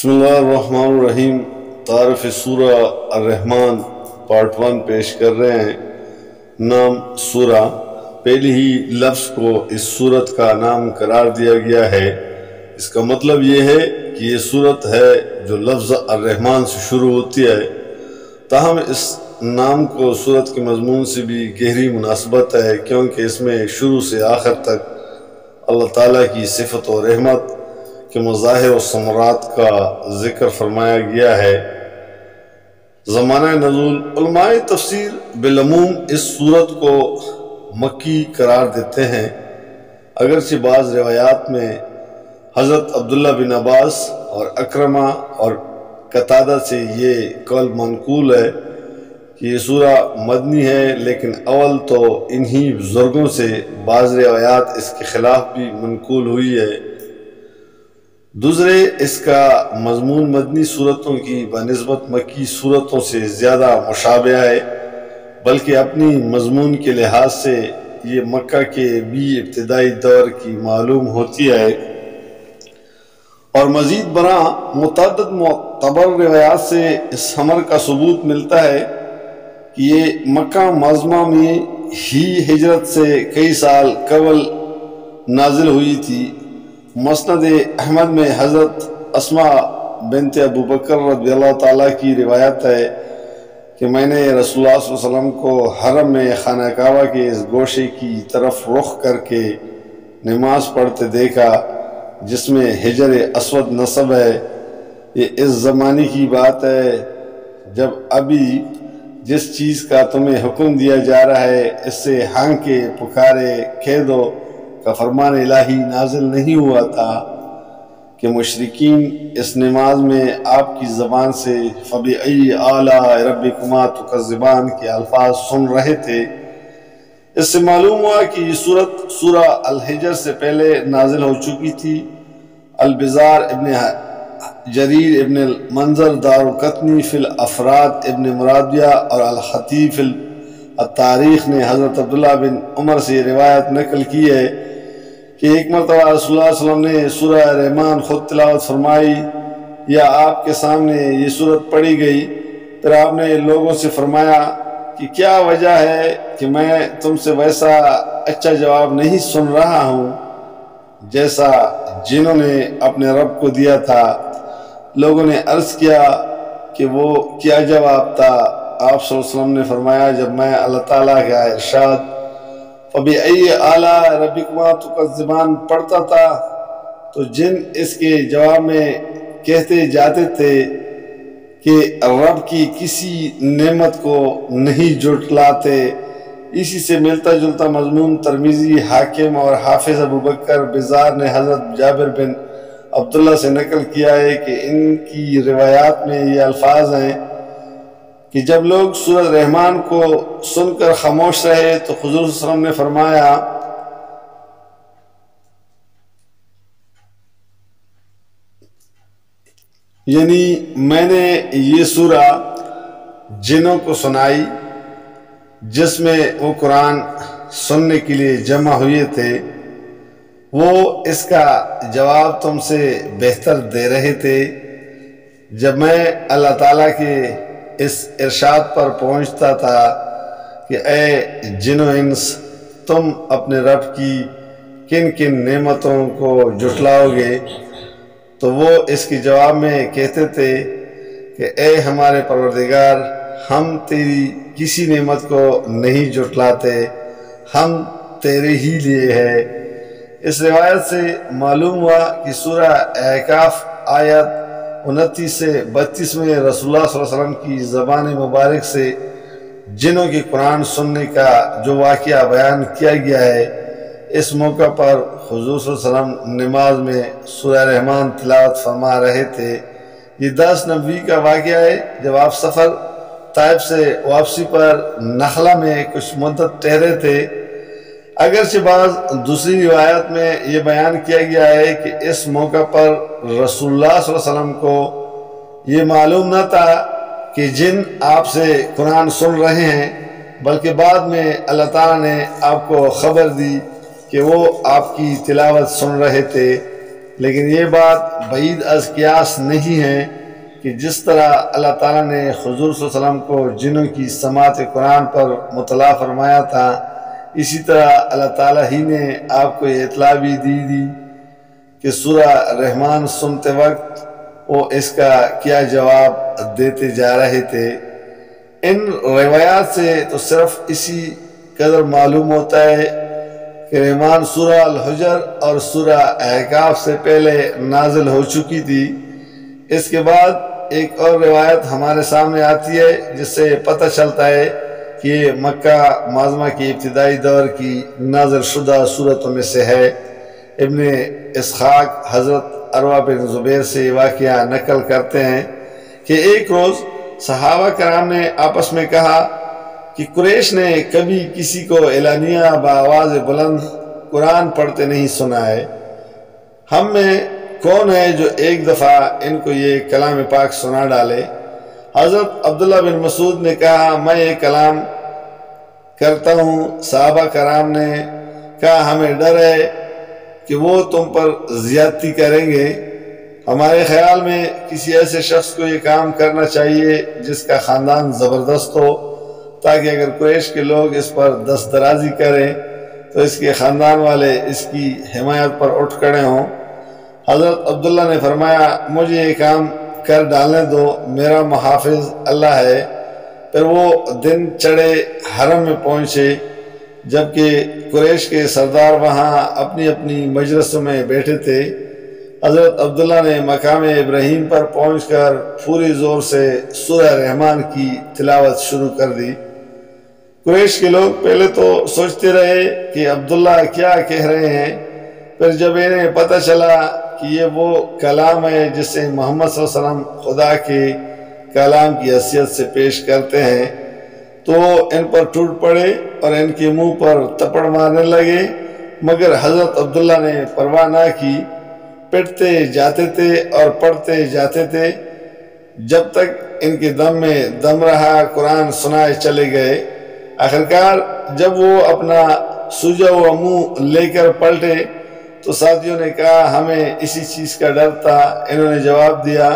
بسم اللہ الرحمن الرحیم۔ تعارف سورہ الرحمن پارٹ 1 پیش کر رہے ہیں۔ نام سورہ، پہلی ہی لفظ کو اس سورت کا نام قرار دیا گیا ہے۔ اس کا مطلب یہ ہے کہ یہ سورت ہے جو لفظ الرحمن سے شروع ہوتی ہے، تاہم اس نام کو سورت کے مضمون سے بھی گہری مناسبت ہے، کیونکہ اس میں شروع سے آخر تک اللہ تعالیٰ کی صفت و رحمت کے مظاہر و ثمرات کا ذکر فرمایا گیا ہے۔ زمانہ نزول، علماء تفسیر بالعموم اس سورت کو مکی قرار دیتے ہیں، اگرچہ بعض روایات میں حضرت عبداللہ بن عباس اور اکرمہ اور قتادہ سے یہ قول منقول ہے کہ یہ سورہ مدنی ہے، لیکن اول تو انہی بزرگوں سے بعض روایات اس کے خلاف بھی منقول ہوئی ہے۔ دوسرے، اس کا مضمون مدنی صورتوں کی بنسبت مکی صورتوں سے زیادہ مشابہ ہے، بلکہ اپنی مضمون کے لحاظ سے یہ مکہ کے بھی ابتدائی دور کی معلوم ہوتی ہے، اور مزید برآں متعدد معتبر روایات سے اس امر کا ثبوت ملتا ہے کہ یہ مکہ معظمہ میں ہی ہجرت سے کئی سال قبل نازل ہوئی تھی۔ مسند احمد میں حضرت اسماء بنت ابو بکر رضی اللہ تعالیٰ کی روایت ہے کہ میں نے رسول اللہ صلی اللہ علیہ وسلم کو حرم میں خانہ کعبہ کے اس گوشے کی طرف رخ کر کے نماز پڑھتے دیکھا جس میں حجر اسود نصب ہے۔ یہ اس زمانے کی بات ہے جب ابھی جس چیز کا تمہیں حکم دیا جا رہا ہے اس سے ہانکے پکارے کہہ دو کا فرمان الہی نازل نہیں ہوا تھا کہ مشرکین اس نماز میں آپ کی زبان سے فَبِأَيِّ آلَاءِ رَبِّكُمَا تُكَذِّبَانِ کے الفاظ سن رہے تھے۔ اس سے معلوم ہوا کہ یہ سورت سورہ الحجر سے پہلے نازل ہو چکی تھی۔ البزار ابن جریر ابن المنذر دارالقطنی فی الافراد ابن مرادیہ اور الخطیب فی التاریخ نے حضرت عبداللہ بن عمر سے روایت نقل کی ہے کہ ایک مرتبہ رسول اللہ صلی اللہ علیہ وسلم نے سورہ رحمان خود تلاوت فرمائی یا آپ کے سامنے یہ سورت پڑھی گئی، پھر آپ نے لوگوں سے فرمایا کہ کیا وجہ ہے کہ میں تم سے ویسا اچھا جواب نہیں سن رہا ہوں جیسا جنہوں نے اپنے رب کو دیا تھا۔ لوگوں نے عرض کیا کہ وہ کیا جواب تھا؟ آپ صلی اللہ علیہ وسلم نے فرمایا، جب میں اللہ تعالیٰ کا ارشاد فَبِأَيِّ آلَاءِ رَبِّكُمَا تُكَذِّبَانِ پڑھتا تھا تو جن اس کے جواب میں کہتے جاتے تھے کہ رب کی کسی نعمت کو نہیں جھٹلاتے۔ اسی سے ملتا جلتا مضمون ترمذی، حاکم اور حافظ ابو بکر بزار نے حضرت جابر بن عبداللہ سے نقل کیا ہے کہ ان کی روایات میں یہ الفاظ ہیں کہ جب لوگ سورۃ رحمان کو سن کر خاموش رہے تو حضور صلی اللہ علیہ وسلم نے فرمایا یعنی میں نے یہ سورہ جنوں کو سنائی جس میں وہ قرآن سننے کے لیے جمع ہوئے تھے، وہ اس کا جواب تم سے بہتر دے رہے تھے۔ جب میں اللہ تعالیٰ کے اس ارشاد پر پہنچتا تھا کہ اے جن و انس، تم اپنے رب کی کن کن نعمتوں کو جھٹلاؤ گے، تو وہ اس کے جواب میں کہتے تھے کہ اے ہمارے پروردگار، ہم تیری کسی نعمت کو نہیں جھٹلاتے، ہم تیرے ہی لیے ہے۔ اس روایت سے معلوم ہوا کہ سورہ اعراف آیت 29 سے 32 میں رسول اللہ صلی اللہ علیہ وسلم کی زبان مبارک سے جنوں کے قرآن سننے کا جو واقعہ بیان کیا گیا ہے، اس موقع پر حضور صلی اللہ علیہ وسلم نماز میں سورہ رحمان تلاوت فرما رہے تھے۔ یہ 10 نبوی کا واقعہ ہے جب آپ سفر طائف سے واپسی پر نخلا میں کچھ مدت ٹھہرے تھے۔ اگرچہ بعض دوسری روایت میں یہ بیان کیا گیا ہے کہ اس موقع پر رسول اللہ صلی اللہ علیہ وسلم کو یہ معلوم نہ تھا کہ جن آپ سے قرآن سن رہے ہیں، بلکہ بعد میں اللہ تعالیٰ نے آپ کو خبر دی کہ وہ آپ کی تلاوت سن رہے تھے۔ لیکن یہ بات بعید از قیاس نہیں ہے کہ جس طرح اللہ تعالیٰ نے حضور صلی اللہ علیہ وسلم کو جنوں کی سماعت قرآن پر مطلع فرمایا تھا، اسی طرح اللہ تعالیٰ ہی نے آپ کو یہ اطلاع بھی دی کہ سورہ رحمان سنتے وقت وہ اس کا کیا جواب دیتے جا رہے تھے۔ ان روایات سے تو صرف اسی قدر معلوم ہوتا ہے کہ رحمان سورہ الحجر اور سورہ احقاف سے پہلے نازل ہو چکی تھی۔ اس کے بعد ایک اور روایت ہمارے سامنے آتی ہے جس سے پتہ چلتا ہے کہ یہ مکہ معظمہ کی ابتدائی دور کی نازل شدہ صورتوں میں سے ہے۔ ابن اسحاق حضرت عروہ بن زبیر سے واقعہ نقل کرتے ہیں کہ ایک روز صحابہ کرام نے آپس میں کہا کہ قریش نے کبھی کسی کو اعلانیہ بآواز بلند قرآن پڑھتے نہیں سنا ہے، ہم میں کون ہے جو ایک دفعہ ان کو یہ کلام پاک سنا ڈالے؟ حضرت عبداللہ بن مسعود نے کہا میں یہ کلام کرتا ہوں۔ صحابہ کرام نے کہا ہمیں ڈر ہے کہ وہ تم پر زیادتی کریں گے، ہمارے خیال میں کسی ایسے شخص کو یہ کام کرنا چاہیے جس کا خاندان زبردست ہو، تاکہ اگر قریش کے لوگ اس پر دست درازی کریں تو اس کے خاندان والے اس کی حمایت پر اٹھ کھڑے ہوں۔ حضرت عبداللہ نے فرمایا مجھے یہ کام کر ڈالنے دو، میرا محافظ اللہ ہے۔ پھر وہ دن چڑھے حرم میں پہنچے، جبکہ قریش کے سردار وہاں اپنی اپنی مجلسوں میں بیٹھے تھے۔ حضرت عبداللہ نے مقام ابراہیم پر پہنچ کر پوری زور سے سورہ رحمان کی تلاوت شروع کر دی۔ قریش کے لوگ پہلے تو سوچتے رہے کہ عبداللہ کیا کہہ رہے ہیں، پھر جب انہیں پتہ چلا کہ یہ وہ کلام ہے جسے محمد صلی اللہ علیہ وسلم خدا کے کلام کی حیثیت سے پیش کرتے ہیں، تو ان پر ٹوٹ پڑے اور ان کے منہ پر تپڑ مارنے لگے، مگر حضرت عبداللہ نے پرواہ نہ کی، پٹتے جاتے تھے اور پڑھتے جاتے تھے جب تک ان کے دم میں دم رہا، قرآن سنائے چلے گئے۔ آخرکار جب وہ اپنا سوجا ہوا منہ لے کر پلٹے تو ساتھیوں نے کہا ہمیں اسی چیز کا ڈر تھا۔ انہوں نے جواب دیا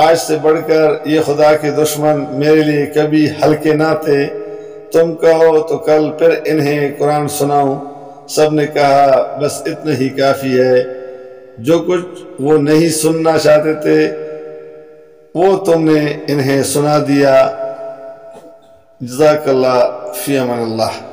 آج سے بڑھ کر یہ خدا کے دشمن میرے لیے کبھی ہلکے نہ تھے، تم کہو تو کل پھر انہیں قرآن سناؤں۔ سب نے کہا بس اتنا ہی کافی ہے، جو کچھ وہ نہیں سننا چاہتے تھے وہ تم نے انہیں سنا دیا۔ جزاک اللہ، فی امان اللہ۔